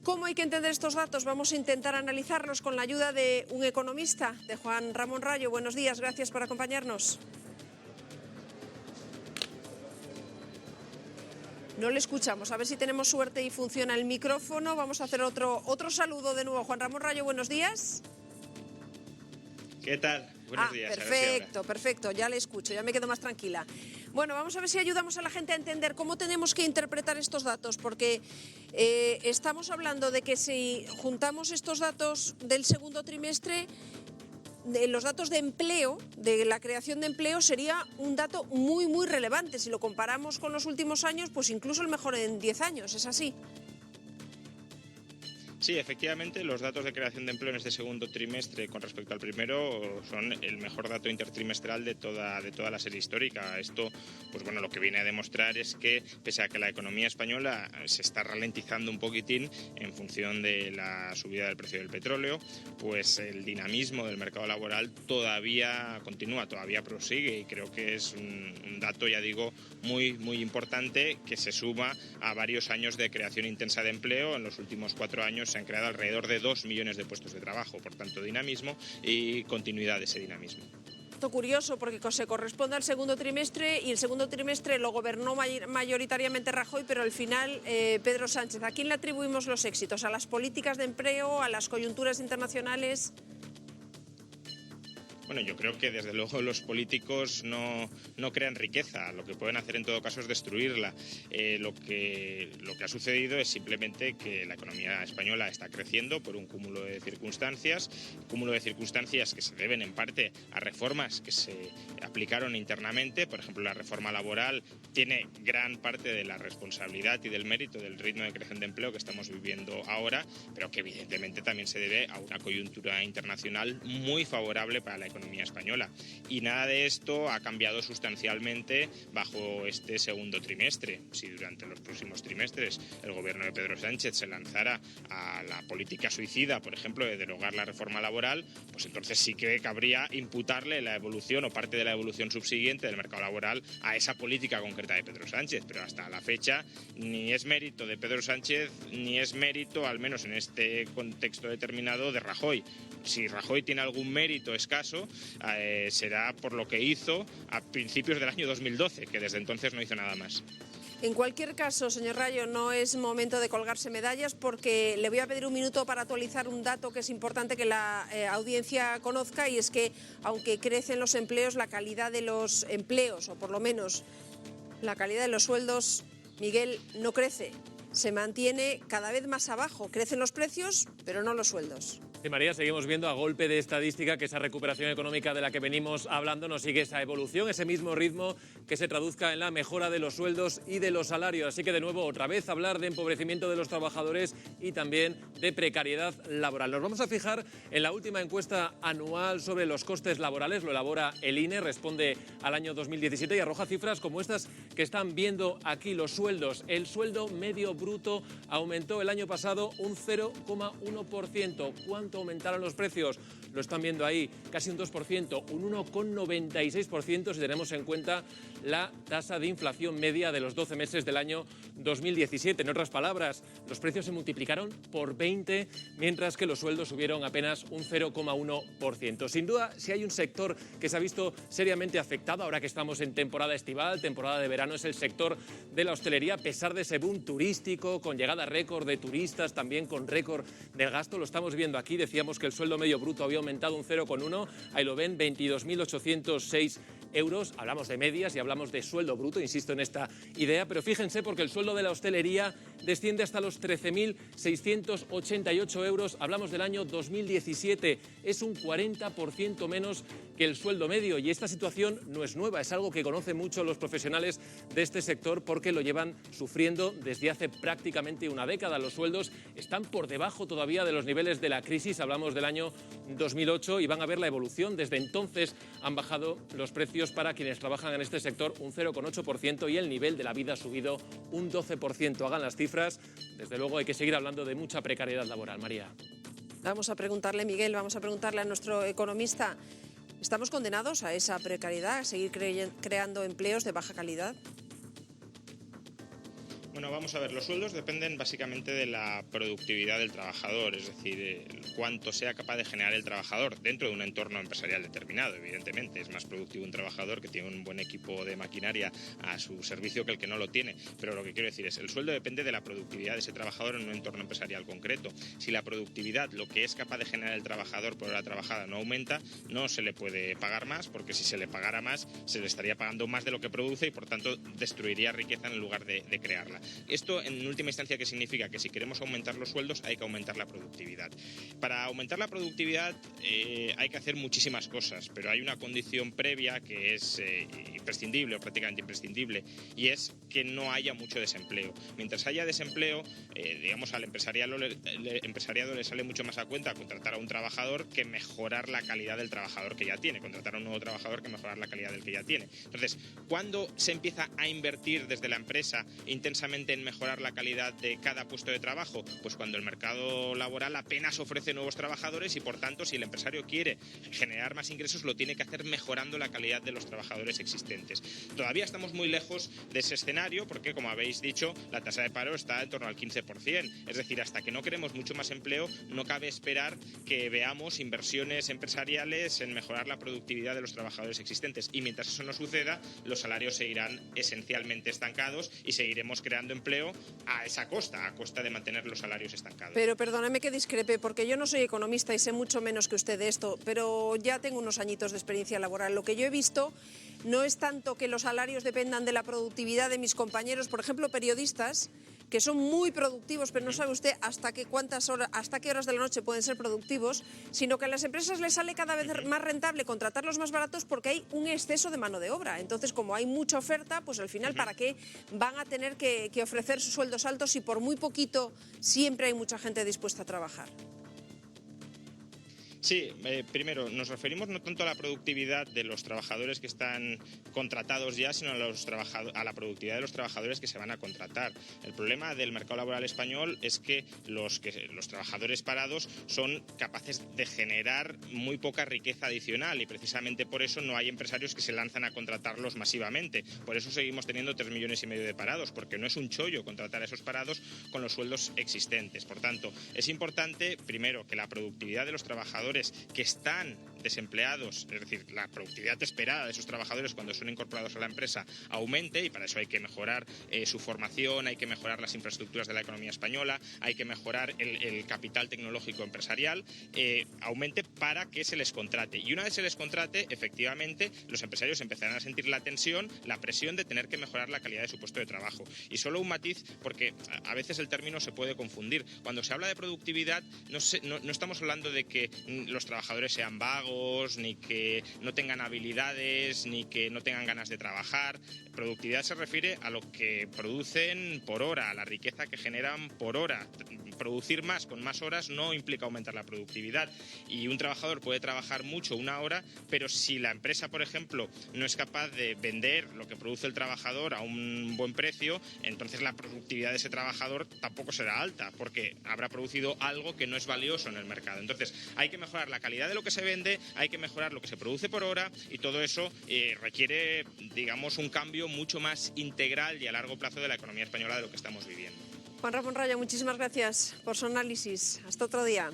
¿Cómo hay que entender estos datos? Vamos a intentar analizarlos con la ayuda de un economista, de Juan Ramón Rayo. Buenos días, gracias por acompañarnos. No le escuchamos, a ver si tenemos suerte y funciona el micrófono. Vamos a hacer otro saludo de nuevo. Juan Ramón Rayo, buenos días. ¿Qué tal? Buenos días. Perfecto, ya le escucho, ya me quedo más tranquila. Bueno, vamos a ver si ayudamos a la gente a entender cómo tenemos que interpretar estos datos, porque estamos hablando de que si juntamos estos datos del segundo trimestre, los datos de empleo, de la creación de empleo, sería un dato muy relevante. Si lo comparamos con los últimos años, pues incluso el mejor en 10 años, ¿es así? Sí, efectivamente, los datos de creación de empleo en este segundo trimestre con respecto al primero son el mejor dato intertrimestral de toda la serie histórica. Esto, pues bueno, lo que viene a demostrar es que, pese a que la economía española se está ralentizando un poquitín en función de la subida del precio del petróleo, pues el dinamismo del mercado laboral todavía continúa, todavía prosigue, y creo que es un dato, ya digo, muy importante, que se suma a varios años de creación intensa de empleo. En los últimos 4 años se han creado alrededor de 2 millones de puestos de trabajo, por tanto dinamismo y continuidad de ese dinamismo. Esto curioso porque se corresponde al segundo trimestre y el segundo trimestre lo gobernó mayoritariamente Rajoy, pero al final Pedro Sánchez. ¿A quién le atribuimos los éxitos? ¿A las políticas de empleo, a las coyunturas internacionales? Bueno, yo creo que desde luego los políticos no crean riqueza, lo que pueden hacer en todo caso es destruirla. Lo que ha sucedido es simplemente que la economía española está creciendo por un cúmulo de circunstancias que se deben en parte a reformas que se aplicaron internamente. Por ejemplo, la reforma laboral tiene gran parte de la responsabilidad y del mérito del ritmo de creación de empleo que estamos viviendo ahora, pero que evidentemente también se debe a una coyuntura internacional muy favorable para la economía española, y nada de esto ha cambiado sustancialmente bajo este segundo trimestre. Si durante los próximos trimestres el gobierno de Pedro Sánchez se lanzara a la política suicida, por ejemplo, de derogar la reforma laboral, pues entonces sí que cabría imputarle la evolución o parte de la evolución subsiguiente del mercado laboral a esa política concreta de Pedro Sánchez, pero hasta la fecha ni es mérito de Pedro Sánchez ni es mérito, al menos en este contexto determinado, de Rajoy. Si Rajoy tiene algún mérito escaso, será por lo que hizo a principios del año 2012, que desde entonces no hizo nada más. En cualquier caso, señor Rayo, no es momento de colgarse medallas, porque le voy a pedir un minuto para actualizar un dato que es importante que la audiencia conozca, y es que aunque crecen los empleos, la calidad de los empleos, o por lo menos la calidad de los sueldos, Miguel, no crece. Se mantiene cada vez más abajo. Crecen los precios, pero no los sueldos. Sí, María, seguimos viendo a golpe de estadística que esa recuperación económica de la que venimos hablando no sigue esa evolución, ese mismo ritmo que se traduzca en la mejora de los sueldos y de los salarios. Así que de nuevo, otra vez, hablar de empobrecimiento de los trabajadores y también de precariedad laboral. Nos vamos a fijar en la última encuesta anual sobre los costes laborales. Lo elabora el INE, responde al año 2017 y arroja cifras como estas que están viendo aquí. Los sueldos, el sueldo medio bruto aumentó el año pasado un 0,1%. ¿Cuánto aumentaron los precios? Lo están viendo ahí, casi un 2%, un 1,96% si tenemos en cuenta la tasa de inflación media de los 12 meses del año 2017. En otras palabras, los precios se multiplicaron por 20, mientras que los sueldos subieron apenas un 0,1%. Sin duda, si hay un sector que se ha visto seriamente afectado ahora que estamos en temporada estival, temporada de verano, es el sector de la hostelería, a pesar de ese boom turístico, con llegada récord de turistas, también con récord del gasto. Lo estamos viendo aquí, decíamos que el sueldo medio bruto había aumentado un 0,1, ahí lo ven, 22.806 euros. Hablamos de medias y hablamos de sueldo bruto, insisto en esta idea, pero fíjense, porque el sueldo de la hostelería desciende hasta los 13.688 euros. Hablamos del año 2017, es un 40% menos que el sueldo medio, y esta situación no es nueva, es algo que conocen mucho los profesionales de este sector porque lo llevan sufriendo desde hace prácticamente una década. Los sueldos están por debajo todavía de los niveles de la crisis, hablamos del año 2008, y van a ver la evolución. Desde entonces han bajado los precios para quienes trabajan en este sector un 0,8% y el nivel de la vida ha subido un 12%. Hagan las cifras, desde luego hay que seguir hablando de mucha precariedad laboral. María. Vamos a preguntarle, Miguel, vamos a preguntarle a nuestro economista, ¿estamos condenados a esa precariedad, a seguir creando empleos de baja calidad? Bueno, vamos a ver, los sueldos dependen básicamente de la productividad del trabajador, es decir, cuánto sea capaz de generar el trabajador dentro de un entorno empresarial determinado. Evidentemente, es más productivo un trabajador que tiene un buen equipo de maquinaria a su servicio que el que no lo tiene. Pero lo que quiero decir es, el sueldo depende de la productividad de ese trabajador en un entorno empresarial concreto. Si la productividad, lo que es capaz de generar el trabajador por hora trabajada, no aumenta, no se le puede pagar más, porque si se le pagara más, se le estaría pagando más de lo que produce y por tanto destruiría riqueza en lugar de crearla. Esto en última instancia, ¿qué significa? Que si queremos aumentar los sueldos hay que aumentar la productividad. Para aumentar la productividad hay que hacer muchísimas cosas, pero hay una condición previa que es imprescindible o prácticamente imprescindible, y es que no haya mucho desempleo. Mientras haya desempleo, digamos, al empresariado le sale mucho más a cuenta contratar a un trabajador que mejorar la calidad del trabajador que ya tiene, contratar a un nuevo trabajador que mejorar la calidad del que ya tiene. Entonces, ¿cuándo se empieza a invertir desde la empresa intensamente en mejorar la calidad de cada puesto de trabajo? Pues cuando el mercado laboral apenas ofrece nuevos trabajadores y por tanto si el empresario quiere generar más ingresos lo tiene que hacer mejorando la calidad de los trabajadores existentes. Todavía estamos muy lejos de ese escenario porque, como habéis dicho, la tasa de paro está en torno al 15%, es decir, hasta que no queremos mucho más empleo no cabe esperar que veamos inversiones empresariales en mejorar la productividad de los trabajadores existentes, y mientras eso no suceda los salarios seguirán esencialmente estancados y seguiremos creando empleo a costa de mantener los salarios estancados. Pero perdóneme que discrepe, porque yo no soy economista y sé mucho menos que usted de esto, pero ya tengo unos añitos de experiencia laboral. Lo que yo he visto no es tanto que los salarios dependan de la productividad de mis compañeros, por ejemplo, periodistas, que son muy productivos, pero no sabe usted hasta qué horas de la noche pueden ser productivos, sino que a las empresas les sale cada vez más rentable contratarlos más baratos porque hay un exceso de mano de obra. Entonces, como hay mucha oferta, pues al final, ¿para qué van a tener que ofrecer sus sueldos altos si por muy poquito siempre hay mucha gente dispuesta a trabajar? Sí, primero, nos referimos no tanto a la productividad de los trabajadores que están contratados ya, sino a la productividad de los trabajadores que se van a contratar. El problema del mercado laboral español es que los trabajadores parados son capaces de generar muy poca riqueza adicional y precisamente por eso no hay empresarios que se lanzan a contratarlos masivamente. Por eso seguimos teniendo 3,5 millones de parados, porque no es un chollo contratar a esos parados con los sueldos existentes. Por tanto, es importante, primero, que la productividad de los trabajadores que están desempleados, es decir, la productividad esperada de esos trabajadores cuando son incorporados a la empresa aumente, y para eso hay que mejorar su formación, hay que mejorar las infraestructuras de la economía española, hay que mejorar el capital tecnológico empresarial, aumente para que se les contrate. Y una vez se les contrate, efectivamente, los empresarios empezarán a sentir la tensión, la presión de tener que mejorar la calidad de su puesto de trabajo. Y solo un matiz, porque a veces el término se puede confundir. Cuando se habla de productividad, no estamos hablando de que los trabajadores sean vagos, ni que no tengan habilidades, ni que no tengan ganas de trabajar. Productividad se refiere a lo que producen por hora, a la riqueza que generan por hora. Producir más con más horas no implica aumentar la productividad, y un trabajador puede trabajar mucho una hora, pero si la empresa, por ejemplo, no es capaz de vender lo que produce el trabajador a un buen precio, entonces la productividad de ese trabajador tampoco será alta, porque habrá producido algo que no es valioso en el mercado. Entonces hay que mejorar la calidad de lo que se vende, hay que mejorar lo que se produce por hora, y todo eso requiere, digamos, un cambio mucho más integral y a largo plazo de la economía española de lo que estamos viviendo. Juan Ramón Rayo, muchísimas gracias por su análisis. Hasta otro día.